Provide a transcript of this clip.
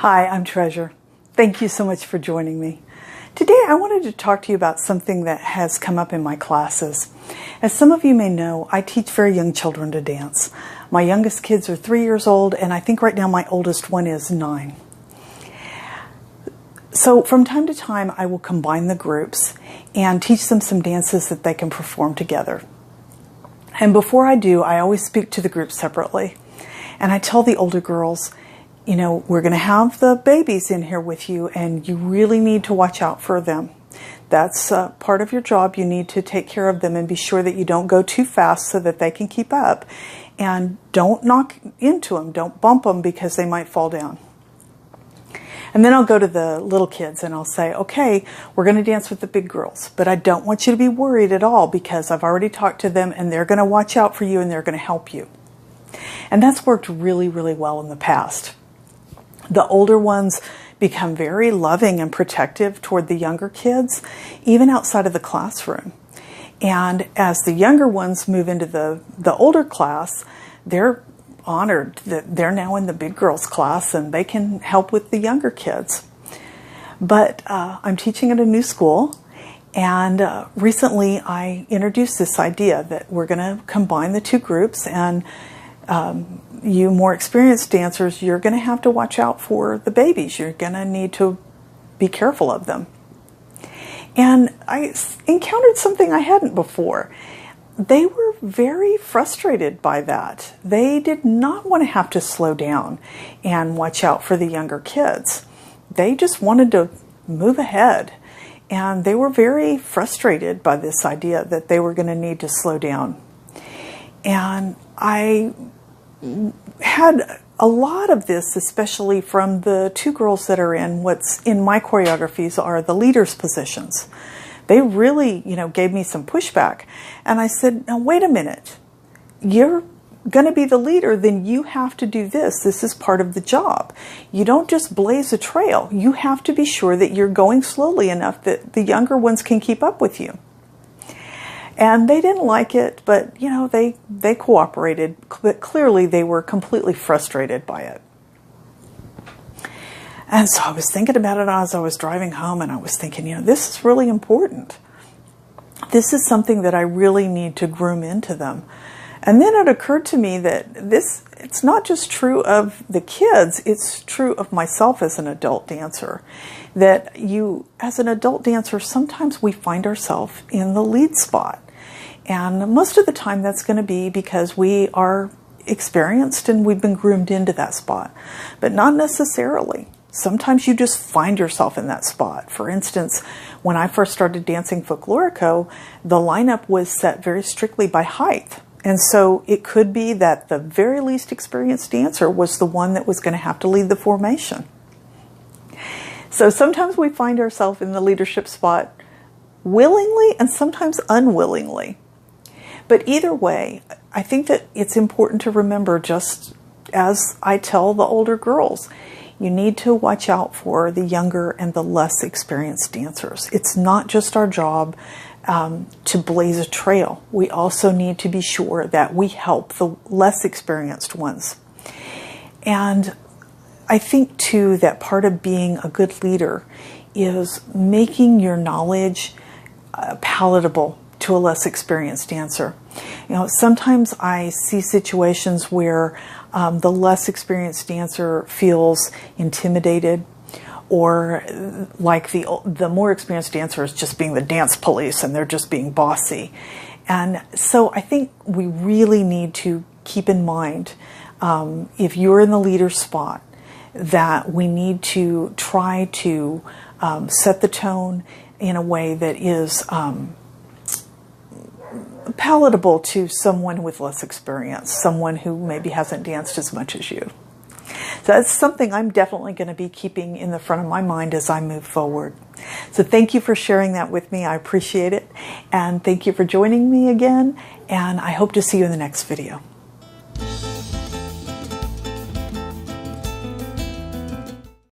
Hi, I'm Treasure. Thank you so much for joining me. Today I wanted to talk to you about something that has come up in my classes. As some of you may know, I teach very young children to dance. My youngest kids are 3 years old, and I think right now my oldest one is 9. So from time to time I will combine the groups and teach them some dances that they can perform together. And before I do, I always speak to the group separately. And I tell the older girls, you know, we're going to have the babies in here with you, and you really need to watch out for them. That's part of your job. You need to take care of them and be sure that you don't go too fast so that they can keep up. And don't knock into them. Don't bump them because they might fall down. And then I'll go to the little kids and I'll say, okay, we're going to dance with the big girls, but I don't want you to be worried at all because I've already talked to them and they're going to watch out for you and they're going to help you. And that's worked really, really well in the past. The older ones become very loving and protective toward the younger kids, even outside of the classroom. And as the younger ones move into the older class, they're honored that they're now in the big girls class and they can help with the younger kids. But I'm teaching at a new school, and recently I introduced this idea that we're going to combine the two groups, and you more experienced dancers, you're going to have to watch out for the babies. You're going to need to be careful of them. And I encountered something I hadn't before. They were very frustrated by that. They did not want to have to slow down and watch out for the younger kids. They just wanted to move ahead. And they were very frustrated by this idea that they were going to need to slow down. And I had a lot of this, especially from the two girls that are in what's in my choreographies are the leaders' positions. They really, gave me some pushback. And I said, now wait a minute. You're going to be the leader, then you have to do this. This is part of the job. You don't just blaze a trail. You have to be sure that you're going slowly enough that the younger ones can keep up with you. And they didn't like it, but, they cooperated. But clearly they were completely frustrated by it. And so I was thinking about it as I was driving home, and I was thinking, this is really important. This is something that I really need to groom into them. And then it occurred to me that it's not just true of the kids, it's true of myself as an adult dancer. That as an adult dancer, sometimes we find ourselves in the lead spot. And most of the time that's going to be because we are experienced and we've been groomed into that spot. But not necessarily. Sometimes you just find yourself in that spot. For instance, when I first started dancing folklorico, the lineup was set very strictly by height. And so it could be that the very least experienced dancer was the one that was going to have to lead the formation. So sometimes we find ourselves in the leadership spot willingly and sometimes unwillingly. But either way, I think that it's important to remember, just as I tell the older girls, you need to watch out for the younger and the less experienced dancers. It's not just our job to blaze a trail. We also need to be sure that we help the less experienced ones. And I think, too, that part of being a good leader is making your knowledge palatable to a less experienced dancer. Sometimes I see situations where the less experienced dancer feels intimidated, or like the more experienced dancer is just being the dance police and they're just being bossy. And so I think we really need to keep in mind, if you're in the leader spot, that we need to try to set the tone in a way that is palatable to someone with less experience, someone who maybe hasn't danced as much as you. So that's something I'm definitely going to be keeping in the front of my mind as I move forward. So thank you for sharing that with me. I appreciate it. And thank you for joining me again. And I hope to see you in the next video.